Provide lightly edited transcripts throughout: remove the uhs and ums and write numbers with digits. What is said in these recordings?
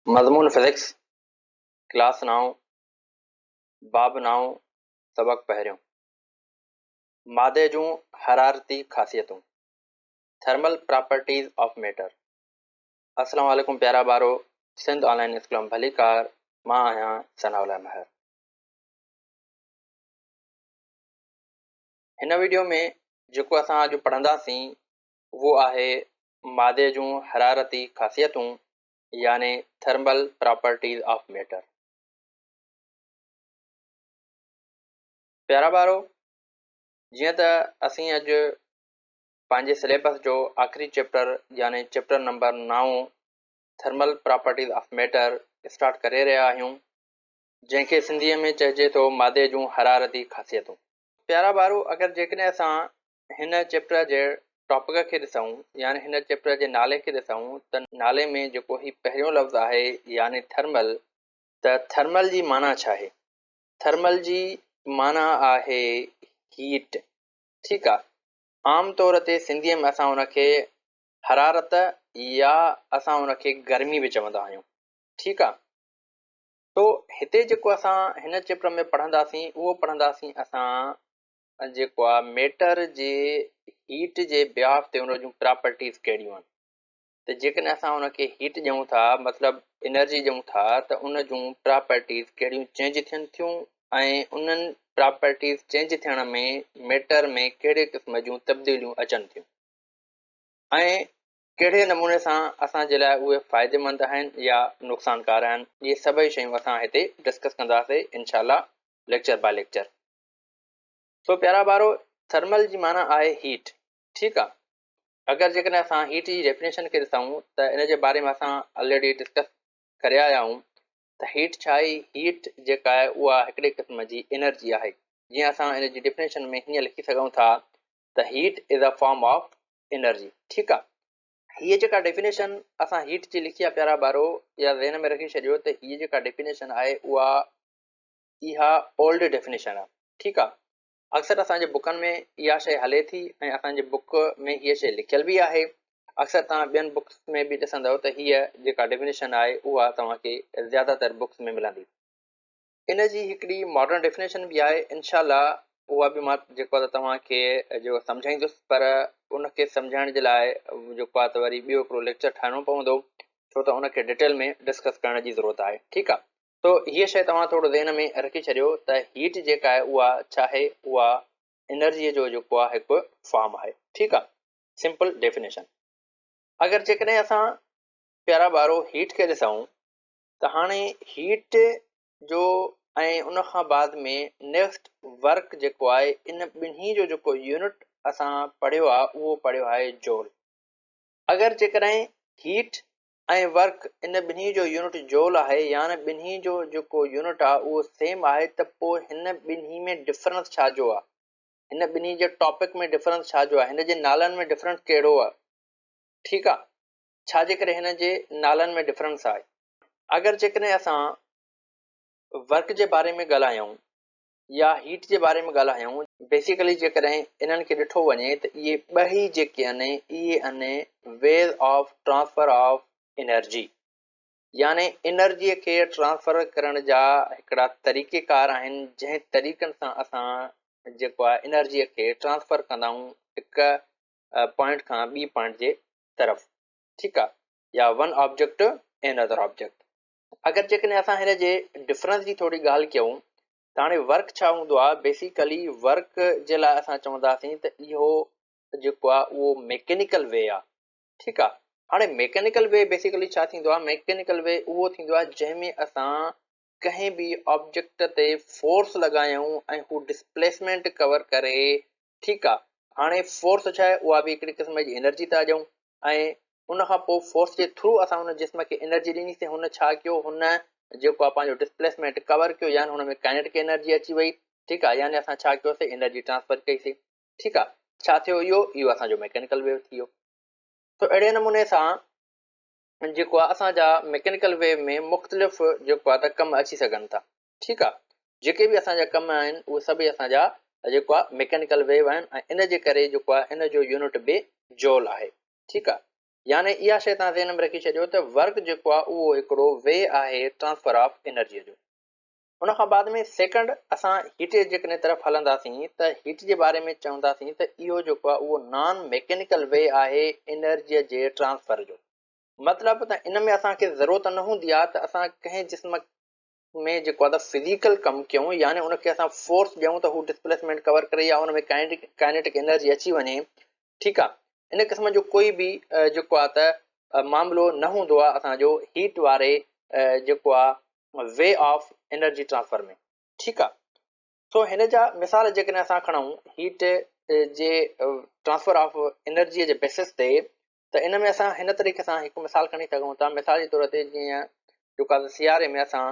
मज़मून physics class 9 बाब 9 सबक पहिरियों मादे जूं हरारती ख़ासियतूं थर्मल प्रॉपर्टीज़ ऑफ मैटर। अस्सलाम वालेकुम प्यारा ॿारो, सिंध ऑनलाइन स्कूल में भलीकार। मां आहियां सनाउल्लाह महर। हिन वीडियो में जेको असां अॼु पढ़ंदासीं उहो आहे मादे जूं हरारती ख़ासियतूं यानी थर्मल प्रॉपर्टीज़ ऑफ मैटर। प्यारा ॿारो, जीअं त असीं अॼु पंहिंजे सिलेबस जो आख़िरी चैप्टर यानी chapter number 9 thermal properties of matter start करे रहिया आहियूं, जंहिंखे सिंधीअ में चइजे थो मादे जूं हरारती ख़ासियतूं। प्यारा ॿारो, अगरि जेकॾहिं असां हिन चैप्टर जे टॉपिक खे ॾिसूं यानी हिन चैप्टर जे नाले खे ॾिसूं त नाले में जेको ही पहिरियों लफ़्ज़ आहे यानी थर्मल, त थर्मल जी माना छा आहे? थर्मल जी माना आहे हीट। ठीकु आहे। आम तौर ते सिंधीअ में असां हुनखे हरारत या असां हुनखे गर्मी बि चवंदा आहियूं। ठीकु आहे। तो हिते जेको असां हिन चैप्टर में पढ़ंदासीं उहो पढ़ंदासीं असां जेको आहे मैटर जे हीट जे बिहाफ ते हुन जूं प्रॉपर्टीज़ कहिड़ियूं आहिनि। त जेकॾहिं असां हुनखे हीट ॾियूं था मतिलबु एनर्जी ॾियूं था त उन जूं प्रॉपर्टीज़ कहिड़ियूं चेंज थियनि थियूं ऐं उन्हनि प्रॉपर्टीज़ चेंज थियण में मैटर में कहिड़े क़िस्म जूं तब्दीलियूं अचनि थियूं ऐं कहिड़े नमूने सां असांजे लाइ उहे फ़ाइदेमंद आहिनि या नुक़सानकार आहिनि। इहे सभई शयूं असां हिते डिस्कस कंदासीं इनशाला लेक्चर बाय लेक्चर। तो प्यारा ॿारो, थर्मल जी माना आहे हीट। ठीकु आहे। अगरि जेकॾहिं असां हीट जी डेफिनेशन खे ॾिसूं त इन जे बारे में असां ऑलरेडी डिस्कस करे आया आहियूं त हीट छा आहे। हीट जेका आहे उहा हिकिड़े क़िस्म जी एनर्जी आहे। जीअं असां इन जी डेफिनेशन में हीअं लिखी सघूं था त heat is a form of energy. ठीकु आहे। हीअ जेका डेफिनेशन असां हीट जी लिखी आहे प्यारा ॿारो, या ज़हन में रखी छॾियो त हीअ जेका डेफिनेशन आहे उहा इहा ओल्ड डेफिनेशन आहे। ठीकु आहे। अक्सर असांजे बुकनि में इहा शइ हले थी ऐं असांजे बुक में हीअ शइ लिखियल बि आहे। अक्सर तव्हां ॿियनि बुक्स में बि ॾिसंदव त हीअ जेका डेफिनेशन आहे उहा तव्हांखे ज़्यादातर बुक्स में मिलंदी। इन जी हिकिड़ी मॉडर्न डेफिनेशन बि आहे, इनशाला उहा बि मां जेको आहे तव्हांखे जेको सम्झाईंदुसि, पर उनखे सम्झाइण जे लाइ जेको आहे त वरी ॿियो हिकिड़ो लेक्चर ठाहिणो पवंदो, छो त उनखे डिटेल में डिस्कस करण जी ज़रूरत आहे। ठीकु आहे। तो हीअ शइ तव्हां थोरो ज़हन में रखी छॾियो त हीट जेका आहे उहा छा आहे, उहा एनर्जीअ जो जेको आहे हिकु फॉर्म आहे। ठीकु आहे। Simple definition. अगरि जेकॾहिं असां प्यारा ॿारो हीट खे ॾिसूं त हाणे हीट जो ऐं उन खां बाद में नेक्स्ट वर्क जेको आहे, इन ॿिन्ही जो जेको यूनिट असां पढ़ियो आहे उहो पढ़ियो आहे जोल। अगरि जेकॾहिं हीट ऐं वर्क इन ॿिन्ही जो यूनिट जोल आहे यानी ॿिन्ही जो जेको यूनिट आहे उहो सेम आहे, त पोइ हिन ॿिन्ही में डिफरेंस छा जो आहे, हिन ॿिन्ही जे टॉपिक में डिफरेंस छा जो आहे, हिन जे नालनि में डिफरेंस कहिड़ो आहे। ठीकु आहे। छा जे करे हिन जे नालनि में डिफरेंस आहे। अगरि जेकॾहिं असां वर्क जे बारे में ॻाल्हायूं या हीट जे बारे में ॻाल्हायूं, बेसिकली जेकॾहिं इन्हनि खे ॾिठो वञे त इहे ॿई जेके आहिनि इहे आहिनि ways of transfer of energy, यानी एनर्जीअ खे ट्रांसफर करण जा हिकिड़ा तरीक़ेकार आहिनि जंहिं तरीक़नि सां असां जेको आहे एनर्जीअ खे ट्रांसफर कंदा आहियूं हिकु पॉइंट खां ॿी पॉइंट जे तरफ़। ठीकु आहे। या one object another object. अगरि जेकॾहिं असां हिन जे डिफरेंस जी थोरी ॻाल्हि कयूं त हाणे वर्क छा हूंदो आहे। बेसिकली वर्क जे लाइ असां चवंदासीं त इहो जेको आहे उहो मैकेनिकल वे आहे। ठीकु आहे। हाणे मैकेनिकल वे बेसिकली छा थींदो आहे, मैकेनिकल वे उहो थींदो आहे जंहिंमें असां कंहिं बि ऑब्जेक्ट ते फोर्स लॻायूं ऐं हू डिस्प्लेसमेंट कवर करे। ठीकु आहे। हाणे फोर्स छा आहे, उहा बि हिकिड़ी क़िस्म जी एनर्जी था ॾियूं ऐं उन खां पोइ फोर्स जे थ्रू असां हुन जिस्म खे एनर्जी ॾिनीसीं। हुन छा कयो, हुन जेको आहे पंहिंजो डिस्प्लेसमेंट कवर कयो, यानी हुन में काइनेटिक एनर्जी अची वई। ठीकु आहे। यानी असां छा कयोसीं, एनर्जी ट्रांसफर कईसीं। ठीकु आहे। छा थियो, इहो असांजो मैकेनिकल वेव थी वियो। त अहिड़े नमूने सां जेको आहे असांजा मैकेनिकल वेव में मुख़्तलिफ़ जेको आहे त कम अची सघनि था। ठीकु आहे। जेके बि असांजा कम आहिनि उहे सभई असांजा जेको आहे मैकेनिकल वेव आहिनि ऐं इन जे करे जेको आहे इन जो यूनिट बि जोल आहे। ठीकु आहे। यानी इहा शइ तव्हां ज़हन में रखी छॾियो त वर्क जेको आहे उहो हिकिड़ो वे आहे ट्रांसफर ऑफ एनर्जीअ जो। उन खां बाद में सेकंड असां हीट जेकॾहिं तरफ़ हलंदासीं त हीट जे बारे में चवंदासीं त इहो जेको आहे उहो नॉन मैकेनिकल वे आहे एनर्जीअ जे ट्रांसफर जो। मतिलबु त इन में असांखे ज़रूरत न हूंदी आहे त असां कंहिं जिस्म में जेको आहे त फिज़िकल कमु कयूं, यानी उनखे असां फोर्स ॾियूं त हू डिस्प्लेसमेंट कवर करे या उन में काइनेटिक एनर्जी अची वञे। ठीकु आहे, इन क़िस्म जो कोई बि जेको आहे त मामिलो न हूंदो आहे असांजो हीट वारे जेको आहे वे ऑफ एनर्जी ट्रांसफर में। ठीकु आहे, सो हिन जा मिसाल जेकॾहिं असां खणूं हीट जे ट्रांसफर ऑफ एनर्जीअ जे बेसिस ते, त इन में असां हिन तरीक़े सां हिकु मिसाल खणी सघूं था। मिसाल जे तौर ते जीअं जेको आहे सियारे में असां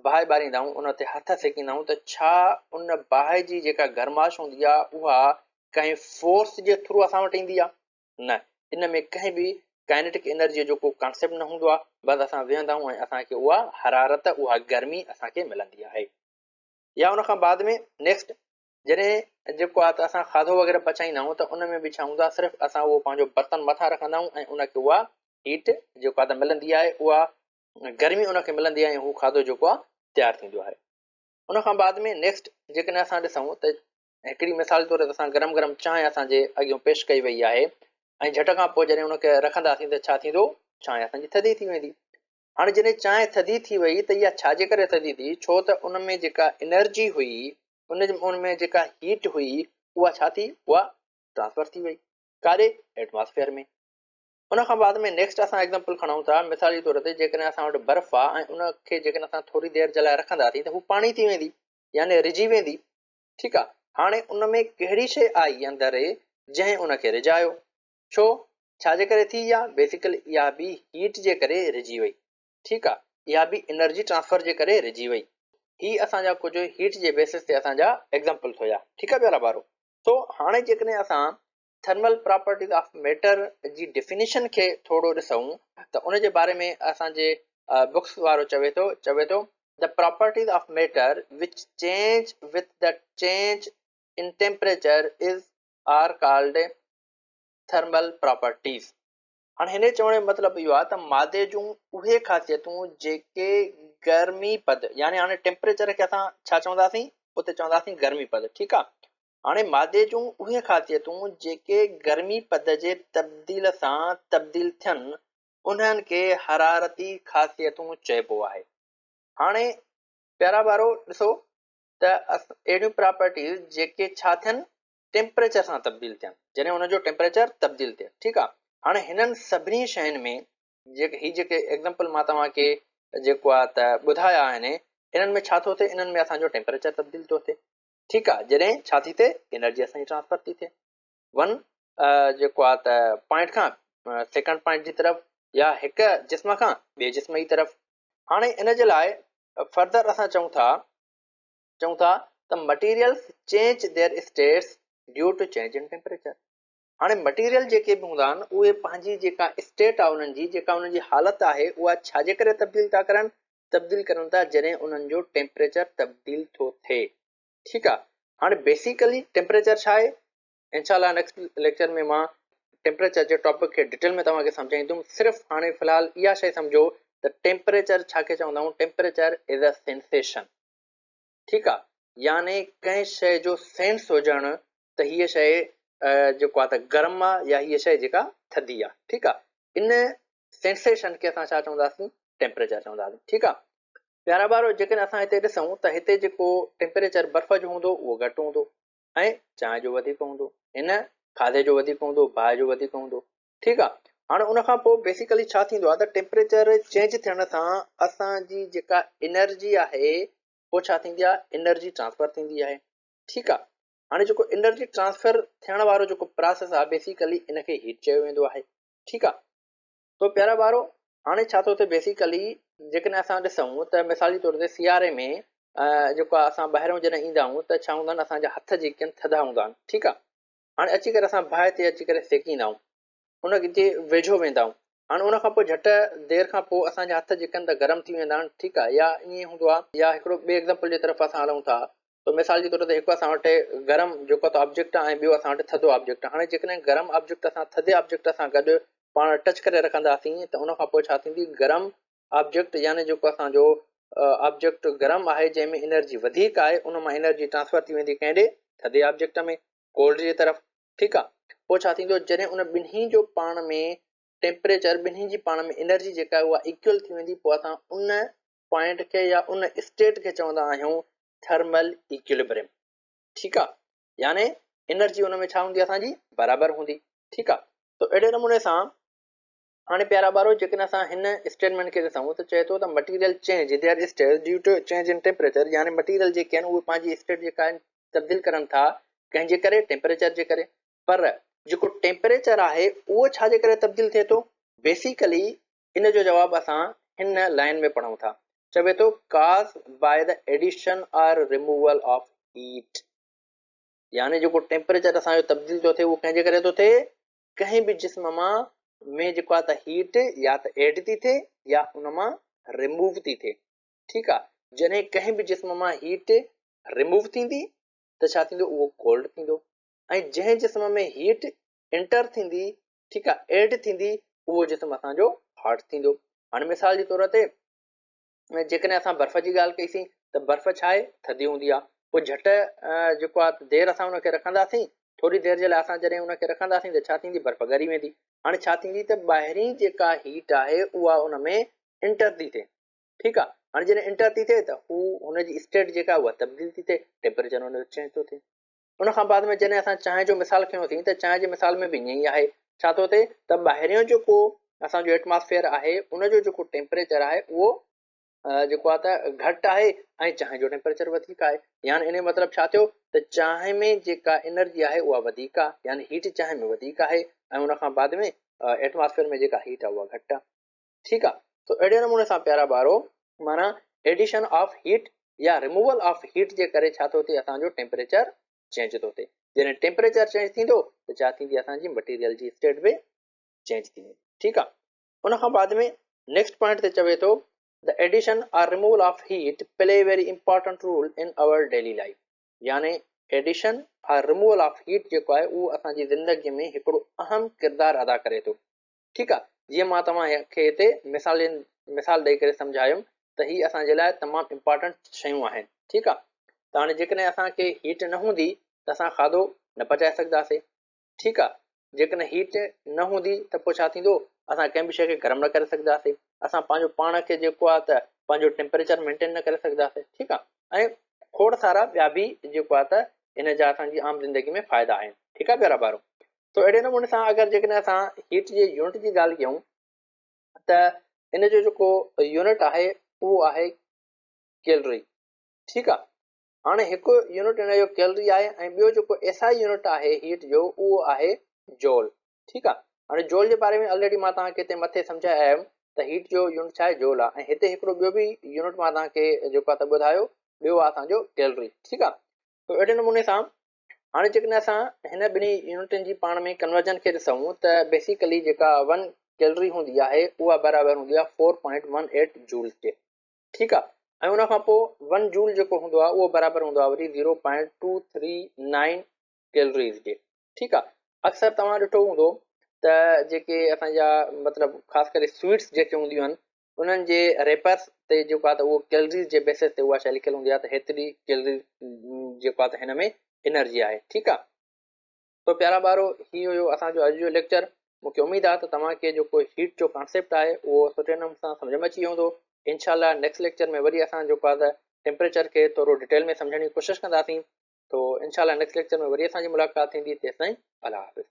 बाहि ॿारींदा आहियूं, उन ते हथ सेकींदा आहियूं, त छा उन बाहि जी जेका गर्माश हूंदी आहे उहा कंहिं फोर्स जे थ्रू असां वटि ईंदी आहे? न, इन में कंहिं बि काइनेटिक एनर्जीअ जो को कॉन्सेप्ट न हूंदो आहे। बसि असां वेहंदा आहियूं ऐं असांखे उहा हरारत, उहा गर्मी असांखे मिलंदी आहे। या उन खां बाद में नेक्स्ट जॾहिं जेको आहे त असां खाधो वग़ैरह पचाईंदा आहियूं, त उन में बि छा हूंदो आहे, सिर्फ़ु असां उहो पंहिंजो बर्तन मथां रखंदा आहियूं ऐं उनखे उहा हीट जेको आहे त मिलंदी आहे, उहा गर्मी उनखे मिलंदी आहे ऐं हू खाधो जेको आहे तयारु थींदो आहे। उन खां बाद में नेक्स्ट जेकॾहिं असां ॾिसूं त हिकिड़ी मिसाल तौर ते असां गरम गरम चांहि असांजे अॻियां पेश कई वई आहे ऐं झट खां पोइ जॾहिं उनखे रखंदासीं त छा थींदो, चांहि असांजी थधी थी वेंदी। हाणे जॾहिं चांहि थधी थी वई त इहा छाजे करे थधी थी? छो त उन में जेका एनर्जी हुई, उन में जेका हीट हुई, उहा छा थी, उहा ट्रांसफर थी वई काॾे, एटमॉस्फेयर में। उन खां बाद में नेक्स्ट असां एग्ज़ाम्पल खणूं था, मिसाल जे तौर ते जेकॾहिं असां वटि बर्फ़ आहे ऐं उनखे जेकॾहिं असां थोरी देरि जे लाइ रखंदासीं त हू पाणी थी वेंदी, यानी रिझी वेंदी। ठीकु आहे, हाणे उन में कहिड़ी शइ आई अंदरि जंहिं उनखे रिझायो? छो, छाजे करे थी? इहा बेसिकली इहा बि हीट जे करे रिझी वई। ठीकु आहे, इहा बि एनर्जी ट्रांसफर जे करे रिझी वई। ही असांजा कुझु हीट जे बेसिस ते असांजा एग्ज़ाम्पल्स हुया। ठीकु आहे प्यारा ॿारो। तो हाणे जेकॾहिं असां थर्मल प्रॉपर्टीज़ ऑफ मैटर जी डेफिनेशन खे थोरो ॾिसूं त उन जे बारे में असांजे बुक्स वारो चवे थो the properties of matter which change with the change in temperature is are called thermal properties. हाणे हिन चवण जो मतिलबु इहो आहे त मादे जूं उहे ख़ासियतूं जेके गर्मी पद, यानी हाणे टेम्परेचर खे असां छा चवंदासीं, उते चवंदासीं गर्मी पद। ठीकु आहे, हाणे मादे जूं उहे ख़ासियतूं जेके गर्मी पद जे तब्दील सां तब्दील थियनि, उन्हनि खे हरारती ख़ासियतूं चइबो आहे। हाणे प्यारा ॿारो ॾिसो त अहिड़ियूं प्रॉपर्टीज़ जेके छा थियनि, टेम्परेचर सां तब्दील थियनि, जॾहिं हुनजो टेम्परेचर तब्दील थिए। ठीकु आहे, हाणे हिननि सभिनी शयुनि में जेके एग्ज़ाम्पल मां तव्हांखे जेको आहे त ॿुधाया आहिनि, इन्हनि में छा थो थिए, इन्हनि में असांजो टेम्परेचर तब्दील थो थिए। ठीकु आहे, जॾहिं छा थी थिए, एनर्जी असांजी ट्रांसफर थी थिए वन जेको आहे त पॉइंट खां सेकंड पॉइंट जी तरफ़, या हिकु जिस्म खां ॿिए जिस्म जी तरफ़। हाणे इन जे लाइ फर्दर असां चऊं था त materials change their states due to change in temperature. हाणे मटीरियल जेके बि हूंदा आहिनि उहे पंहिंजी जेका स्टेट आहे, उन्हनि जी जेका उन्हनि जी हालत आहे, उहा छाजे करे तब्दील था करनि? तब्दील करनि था जॾहिं उन्हनि जो टेम्परेचर तब्दील थो थिए। ठीकु आहे, हाणे बेसिकली टेम्परेचर छा आहे, इंशाल्लाह नेक्स्ट लेक्चर में मां टेम्परेचर जे टॉपिक खे डिटेल में तव्हांखे सम्झाईंदुमि। सिर्फ़ु हाणे फ़िलहाल इहा शइ सम्झो त टेम्परेचर छा खे चवंदा आहियूं, टेम्परेचर इज़ अ सेंसेशन। ठीकु आहे, यानी कंहिं शइ जो सेंस हुजणु त हीअ शइ जेको आहे त गर्म आहे या हीअ शइ जेका थधी आहे। ठीकु आहे, इन सेंसेशन खे असां छा चवंदासीं, टेम्परेचर चवंदासीं। ठीकु आहे प्यारा ॿारो, जेकॾहिं असां हिते ॾिसूं त हिते जेको टेम्परेचर बर्फ़ जो हूंदो उहो घटि हूंदो ऐं चांहि जो वधीक हूंदो, इन खाधे जो वधीक हूंदो, बाहि जो वधीक हूंदो। ठीकु आहे, हाणे उन खां पोइ बेसिकली छा थींदो आहे त टेम्परेचर चेंज थियण सां असांजी जेका एनर्जी आहे उहो छा थींदी आहे, एनर्जी ट्रांसफर थींदी आहे। ठीकु आहे, हाणे जेको एनर्जी ट्रांसफर थियण वारो जेको प्रोसेस आहे, बेसिकली इनखे हीट चयो वेंदो आहे। ठीकु आहे, तो प्यारा ॿारो हाणे छा थो थिए, बेसिकली जेकॾहिं असां ॾिसूं त मिसाल जे तौर ते सियारे में जेको आहे असां ॿाहिरां जॾहिं ईंदा आहियूं त छा हूंदा आहिनि, असांजा हथ जेके आहिनि थधा हूंदा आहिनि। ठीकु आहे, हाणे अची करे असां बाहि ते अची करे सेकींदा आहियूं, उनजे वेझो वेंदा आहियूं। हाणे उन खां पोइ झटि देरि खां पोइ असांजा हथ जेके आहिनि त गरम थी वेंदा आहिनि। ठीकु आहे, या ईअं हूंदो आहे, या हिकिड़ो ॿिए एग्ज़ाम्पल जे तरफ़ असां हलूं था, त मिसाल जे तौर ते हिकु असां वटि गरम जेको त ऑब्जेक्ट आहे ऐं ॿियो असां वटि थधो ऑब्जेक्ट आहे। हाणे जेकॾहिं गरम ऑब्जेक्ट सां थधे ऑब्जेक्ट सां गॾु पाण टच करे रखंदासीं त उन खां पोइ छा थींदी, गरम ऑब्जेक्ट यानी जेको असांजो ऑब्जेक्ट गरम आहे जंहिंमें एनर्जी वधीक आहे, उन मां एनर्जी ट्रांसफर थी वेंदी कंहिं ॾे, थधे ऑब्जेक्ट में, कोल्ड जे तरफ़। ठीकु आहे। पोइ छा थींदो, जॾहिं उन ॿिन्ही जो पाण में टेम्परेचर, ॿिन्ही जी पाण में एनर्जी जेका आहे उहा इक्वल थी वेंदी, पोइ असां उन पॉइंट खे या उन स्टेट खे चवंदा आहियूं थर्मल इक्विलिब्रियम। ठीकु आहे। यानी एनर्जी उन में छा हूंदी, असांजी बराबरि हूंदी। ठीकु आहे। त अहिड़े नमूने सां हाणे प्यारा ॿारो जेकॾहिं असां हिन स्टेटमेंट खे ॾिसूं त चए थो त material change their state due to change in temperature, यानी मटीरियल जेके आहिनि उहे पंहिंजी स्टेट जेका आहिनि तब्दील करनि था कंहिंजे करे, टेम्परेचर जे करे। पर जेको टेम्परेचर आहे उहो छाजे करे तब्दील थिए थो, बेसिकली इन जो जवाबु असां हिन लाइन में पढ़ूं था। चवे थो काज बाय द एडिशन और रिमूवल ऑफ हीट, यानी जेको टेम्परेचर असांजो तब्दील थो थिए उहो कंहिंजे करे थो थिए, कंहिं बि जिस्म मां में जेको आहे त हीट या त एड थी थिए या उन मां रिमूव थी थिए। ठीकु आहे। जॾहिं कंहिं बि जिस्म मां हीट रिमूव थींदी त छा थींदो, उहो कोल्ड थींदो, ऐं जंहिं जिस्म में हीट एंटर थींदी, ठीकु आहे, एड थींदी, उहो जिस्म असांजो हॉट थींदो। हाणे मिसाल जे तौर ते जेकॾहिं असां बर्फ़ जी ॻाल्हि कईसीं त बर्फ़ छा आहे, थधी हूंदी आहे। पोइ झटि जेको आहे देरि असां हुनखे रखंदासीं, थोरी देरि जे लाइ असां जॾहिं हुनखे रखंदासीं त छा थींदी, बर्फ़ ॻरी वेंदी। हाणे छा थींदी त ॿाहिरीं जेका हीट आहे उहा उन में इंटर थी थिए। ठीकु आहे। हाणे जॾहिं इंटर थी थिए त हू हुनजी स्टेट जेका उहा तब्दील थी थिए, टेम्परेचर हुन जो चेंज थो थिए। उन खां बाद में जॾहिं असां चांहि जो मिसाल खयोंसीं त चांहि जे मिसाल में बि ईअं ई आहे। छा थो थिए त ॿाहिरियों जेको असांजो एटमॉस्फेयर आहे उन जो जेको टेम्परेचर आहे उहो जेको आहे त घटि आहे ऐं चांहि जो टेम्परेचर वधीक आहे। यानी इन मतिलबु छा थियो त चांहि में जेका एनर्जी आहे उहा वधीक आहे, यानी हीट चांहि में वधीक आहे ऐं उन खां बाद में एटमॉस्फेयर में जेका हीट आहे उहा घटि आहे। ठीकु आहे। त अहिड़े नमूने सां प्यारा ॿारो माना एडिशन ऑफ हीट या रिमूवल ऑफ हीट जे करे छा थो थिए, असांजो टेम्परेचर चेंज थो थिए। जॾहिं टेम्परेचर चेंज थींदो त छा थींदी, असांजी मटीरियल जी स्टेट बि चेंज थींदी। ठीकु आहे। उन खां बाद में नेक्स्ट पॉइंट ते चवे थो the addition or removal of heat play a very important role in our daily life, यानी एडिशन और रिमूवल ऑफ हीट जेको आहे उहो असांजी ज़िंदगीअ में हिकिड़ो अहम किरदारु अदा करे थो। ठीकु आहे। जीअं मां तव्हांखे हिते मिसाल ॾेई करे सम्झायुमि त हीअ असांजे लाइ तमामु इम्पॉर्टेंट शयूं आहिनि। ठीकु आहे। त हाणे जेकॾहिं असांखे हीट न हूंदी त असां खाधो न पचाए सघंदासीं। ठीकु आहे। जेकॾहिं हीट न हूंदी त पोइ छा थींदो, असां कंहिं बि शइ खे गरम न करे सघंदासीं, असां पंहिंजो पाण खे जेको आहे त पंहिंजो टेम्परेचर मेंटेन न करे सघंदासीं। ठीकु आहे। ऐं खोड़ सारा ॿिया बि जेको आहे त इन जा असांजी आम ज़िंदगी में फ़ाइदा आहिनि। ठीकु आहे प्यारा ॿारो। त अहिड़े नमूने सां अगरि जेकॾहिं असां हीट जे यूनिट जी ॻाल्हि कयूं त इन जो जेको यूनिट आहे उहो आहे कैलोरी। ठीकु आहे। हाणे हिकु यूनिट इन जो कैलोरी आहे ऐं ॿियो जेको एसआई यूनिट आहे हीट जो उहो आहे जॉल। ठीकु आहे। हाणे जॉल जे बारे में ऑलरेडी मां तव्हांखे हिते मथे सम्झायो आयुमि त हीट जो यूनिट छा आहे, जॉल आहे। ऐं हिते हिकिड़ो ॿियो बि यूनिट मां तव्हांखे जेको आहे त ॿुधायो, ॿियो आहे असांजो कैलोरी। ठीकु आहे। त अहिड़े नमूने सां हाणे जेकॾहिं असां हिन ॿिन्ही यूनिटनि जी पाण में कन्वर्जन खे ॾिसूं त बेसिकली जेका 1 कैलोरी हूंदी आहे उहा बराबरि हूंदी आहे 4.18 जूल्स जे। ठीकु आहे। ऐं उन खां पोइ 1 जूल जेको हूंदो आहे उहो बराबरि हूंदो आहे वरी 0.239 कैलोरीज़ जे। ठीकु आहे। अक्सर तव्हां ॾिठो हूंदो त जेके असांजा मतिलबु ख़ासि करे स्वीट्स जेके हूंदियूं आहिनि उन्हनि जे रेपर्स ते जेको आहे त उहो कैलोरीज़ जे बेसिस ते उहा शइ लिखियलु हूंदी आहे त हेतिरी कैलोरी जेको आहे त हिन में एनर्जी आहे। ठीकु आहे। तो प्यारा ॿारो ही हुयो असांजो अॼु जो लेक्चर। मूंखे उमेदु आहे त तव्हांखे जेको हीट जो कॉन्सेप्ट आहे उहो सुठे नमूने सां सम्झ में अची वियो हूंदो। इंशाल्लाह नेक्स्ट लेक्चर में वरी असां जेको आहे त टेम्परेचर खे थोरो डिटेल में सम्झण जी कोशिशि कंदासीं। तो इंशाल्लाह नेक्स्ट लेक्चर में वरी असांजी मुलाक़ात थींदी। तेसिताईं अल्लाह हाफ़िज़।